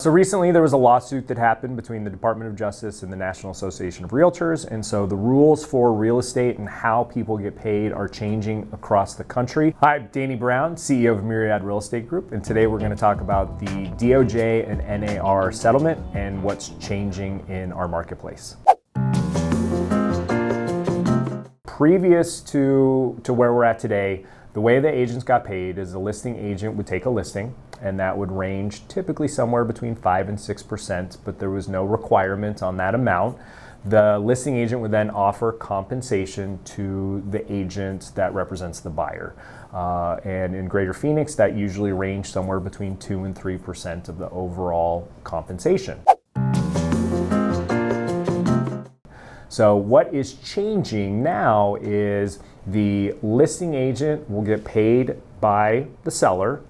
So recently there was a lawsuit that happened between the Department of Justice and the National Association of Realtors, and so the rules for real estate and how people get paid are changing across the country. Hi, I'm Danny Brown, CEO of Myriad Real Estate Group, and today we're going to talk about the DOJ and NAR settlement and what's changing in our marketplace. Previous to where we're at today, the way the agents got paid is the listing agent would take a listing, and that would range typically somewhere between 5 and 6%, but there was no requirement on that amount. The listing agent would then offer compensation to the agent that represents the buyer. And in Greater Phoenix, that usually ranged somewhere between 2 and 3% of the overall compensation. So what is changing now is the listing agent will get paid by the seller,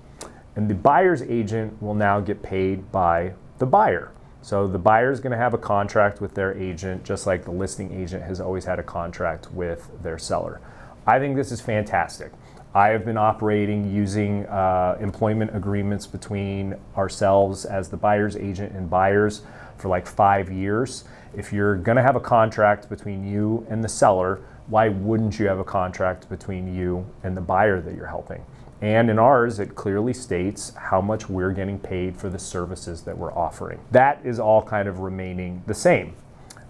and the buyer's agent will now get paid by the buyer. So the buyer is going to have a contract with their agent, just like the listing agent has always had a contract with their seller. I think this is fantastic. I have been operating using employment agreements between ourselves as the buyer's agent and buyers for like 5 years. If you're going to have a contract between you and the seller, why wouldn't you have a contract between you and the buyer that you're helping? And in ours, it clearly states how much we're getting paid for the services that we're offering. That is all kind of remaining the same.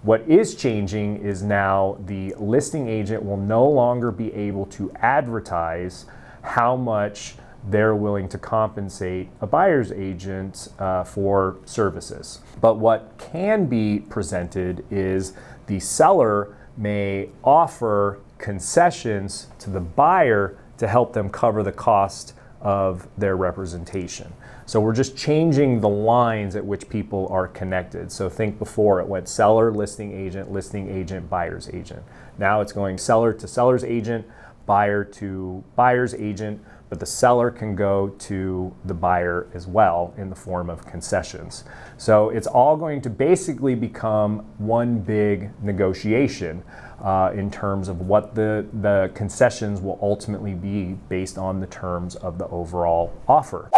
What is changing is now the listing agent will no longer be able to advertise how much they're willing to compensate a buyer's agent for services. But what can be presented is the seller may offer concessions to the buyer to help them cover the cost of their representation. So we're just changing the lines at which people are connected. So think before it went seller, listing agent, buyer's agent. Now it's going seller to seller's agent, buyer to buyer's agent, but the seller can go to the buyer as well in the form of concessions. So it's all going to basically become one big negotiation in terms of what the concessions will ultimately be based on the terms of the overall offer.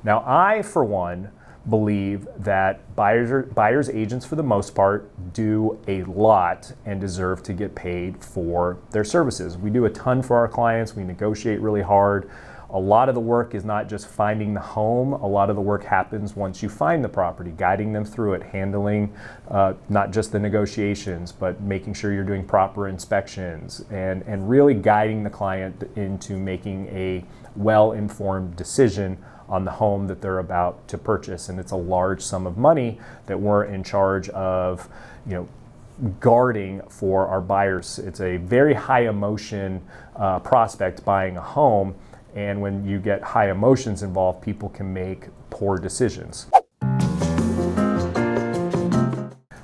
Now, I, for one, believe that buyer's agents, for the most part, do a lot and deserve to get paid for their services. We do a ton for our clients. We negotiate really hard. A lot of the work is not just finding the home. A lot of the work happens once you find the property, guiding them through it, handling not just the negotiations, but making sure you're doing proper inspections and really guiding the client into making a well-informed decision on the home that they're about to purchase. And it's a large sum of money that we're in charge of, guarding for our buyers. It's a very high emotion prospect buying a home. And when you get high emotions involved, people can make poor decisions.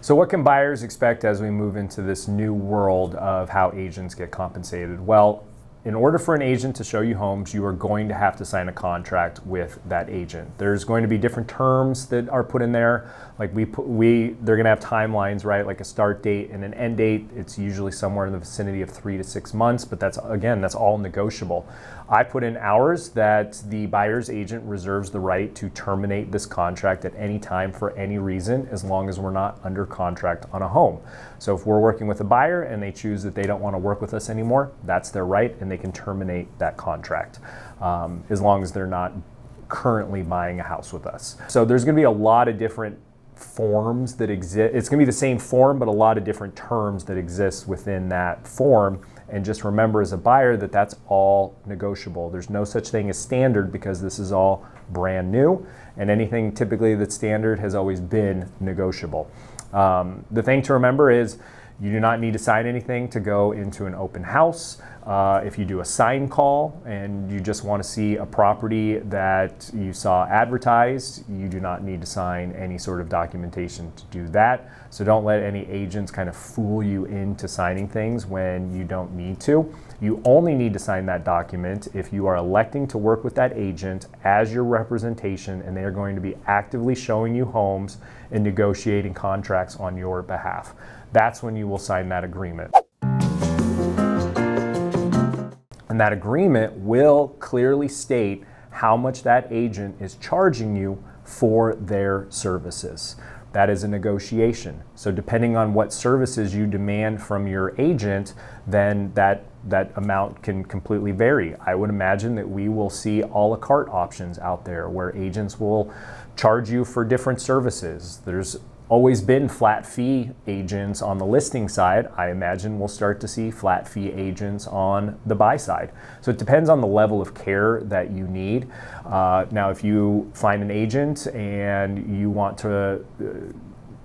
So what can buyers expect as we move into this new world of how agents get compensated? Well, in order for an agent to show you homes, you are going to have to sign a contract with that agent. There's going to be different terms that are put in there. Like they're going to have timelines, right? Like a start date and an end date. It's usually somewhere in the vicinity of 3 to 6 months, but that's all negotiable. I put in hours that the buyer's agent reserves the right to terminate this contract at any time for any reason, as long as we're not under contract on a home. So if we're working with a buyer and they choose that they don't want to work with us anymore, that's their right, and they can terminate that contract as long as they're not currently buying a house with us. So there's going to be a lot of different forms that exist. It's going to be the same form, but a lot of different terms that exist within that form. And just remember as a buyer that that's all negotiable. There's no such thing as standard because this is all brand new, and anything typically that's standard has always been negotiable. The thing to remember is you do not need to sign anything to go into an open house. If you do a sign call and you just want to see a property that you saw advertised, you do not need to sign any sort of documentation to do that. So don't let any agents kind of fool you into signing things when you don't need to. You only need to sign that document if you are electing to work with that agent as your representation, and they are going to be actively showing you homes and negotiating contracts on your behalf. That's when you will sign that agreement. And that agreement will clearly state how much that agent is charging you for their services. That is a negotiation. So depending on what services you demand from your agent, then that amount can completely vary. I would imagine that we will see a la carte options out there where agents will charge you for different services. There's always been flat fee agents on the listing side. I imagine we'll start to see flat fee agents on the buy side. So it depends on the level of care that you need. Now, if you find an agent and you want to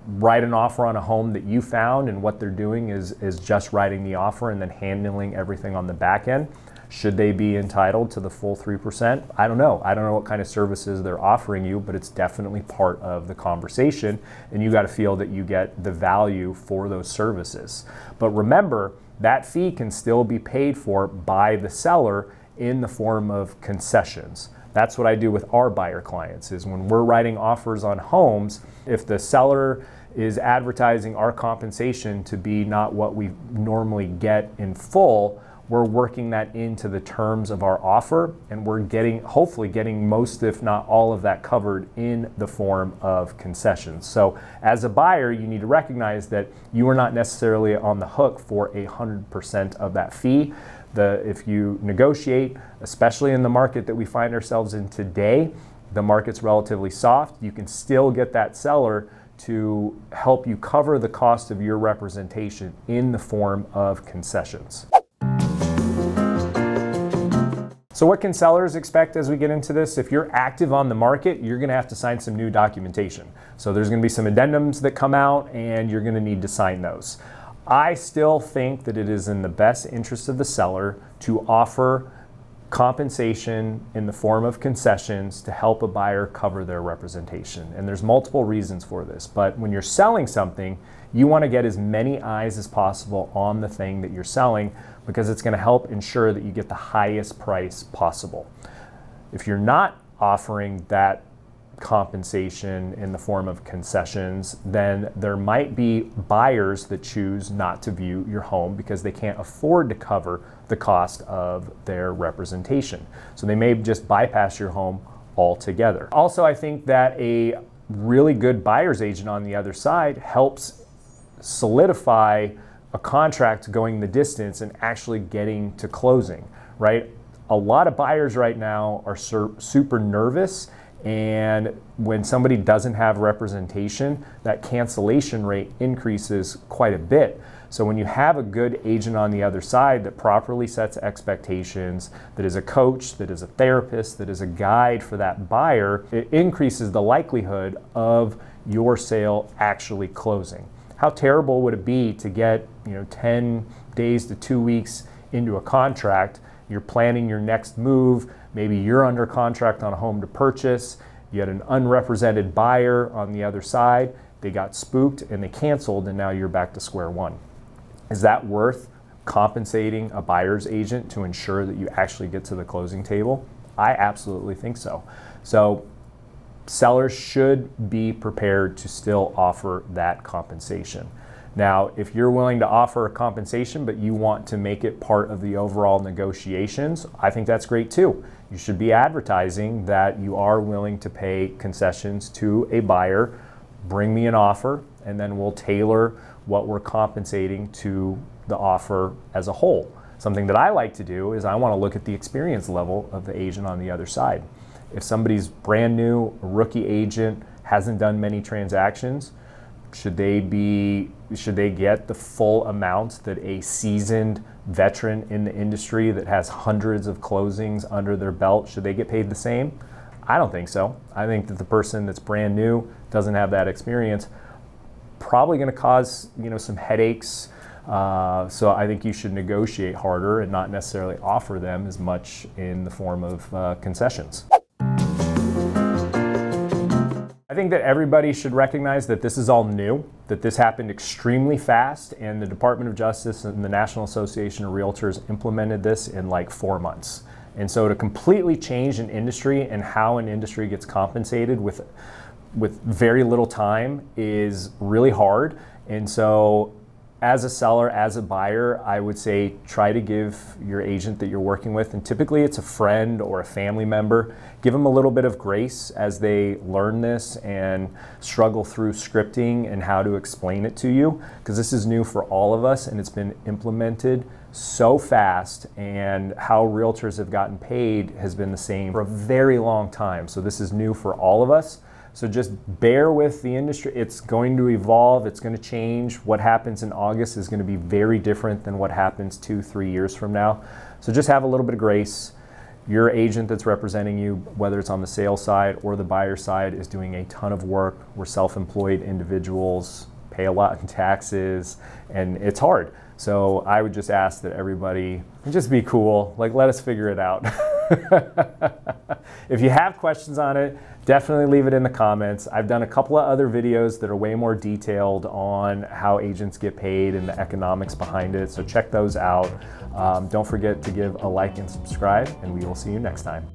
write an offer on a home that you found, and what they're doing is just writing the offer and then handling everything on the back end, should they be entitled to the full 3%? I don't know. I don't know what kind of services they're offering you, but it's definitely part of the conversation, and you got to feel that you get the value for those services. But remember, that fee can still be paid for by the seller in the form of concessions. That's what I do with our buyer clients, is when we're writing offers on homes, if the seller is advertising our compensation to be not what we normally get in full, we're working that into the terms of our offer, and we're hopefully getting most, if not all of that covered in the form of concessions. So as a buyer, you need to recognize that you are not necessarily on the hook for 100% of that fee. If you negotiate, especially in the market that we find ourselves in today, the market's relatively soft, you can still get that seller to help you cover the cost of your representation in the form of concessions. So what can sellers expect as we get into this? If you're active on the market, you're gonna have to sign some new documentation. So there's gonna be some addendums that come out, and you're gonna need to sign those. I still think that it is in the best interest of the seller to offer compensation in the form of concessions to help a buyer cover their representation. And there's multiple reasons for this, but when you're selling something, you want to get as many eyes as possible on the thing that you're selling, because it's going to help ensure that you get the highest price possible. If you're not offering that compensation in the form of concessions, then there might be buyers that choose not to view your home because they can't afford to cover the cost of their representation. So they may just bypass your home altogether. Also, I think that a really good buyer's agent on the other side helps solidify a contract going the distance and actually getting to closing, right? A lot of buyers right now are super nervous, and when somebody doesn't have representation, that cancellation rate increases quite a bit. So when you have a good agent on the other side that properly sets expectations, that is a coach, that is a therapist, that is a guide for that buyer, it increases the likelihood of your sale actually closing. How terrible would it be to get 10 days to 2 weeks into a contract, you're planning your next move, maybe you're under contract on a home to purchase, you had an unrepresented buyer on the other side, they got spooked and they canceled, and now you're back to square one. Is that worth compensating a buyer's agent to ensure that you actually get to the closing table? I absolutely think so. So sellers should be prepared to still offer that compensation. Now, if you're willing to offer a compensation but you want to make it part of the overall negotiations, I think that's great too. You should be advertising that you are willing to pay concessions to a buyer, bring me an offer, and then we'll tailor what we're compensating to the offer as a whole. Something that I like to do is I want to look at the experience level of the agent on the other side. If somebody's brand new, a rookie agent, hasn't done many transactions, should they get the full amount that a seasoned veteran in the industry that has hundreds of closings under their belt, should they get paid the same? I don't think so. I think that the person that's brand new, doesn't have that experience, probably going to cause some headaches. So I think you should negotiate harder and not necessarily offer them as much in the form of concessions. I think that everybody should recognize that this is all new, that this happened extremely fast, and the Department of Justice and the National Association of Realtors implemented this in like 4 months. And so to completely change an industry and how an industry gets compensated with very little time is really hard. And so as a seller, as a buyer, I would say try to give your agent that you're working with, and typically it's a friend or a family member, give them a little bit of grace as they learn this and struggle through scripting and how to explain it to you, because this is new for all of us and it's been implemented so fast, and how realtors have gotten paid has been the same for a very long time. So this is new for all of us. So just bear with the industry. It's going to evolve, it's going to change. What happens in August is going to be very different than what happens 2-3 years from now. So just have a little bit of grace. Your agent that's representing you, whether it's on the sales side or the buyer side, is doing a ton of work. We're self-employed individuals, pay a lot in taxes, and it's hard. So I would just ask that everybody just be cool, like let us figure it out. If you have questions on it, definitely leave it in the comments. I've done a couple of other videos that are way more detailed on how agents get paid and the economics behind it, so check those out. Don't forget to give a like and subscribe, and we will see you next time.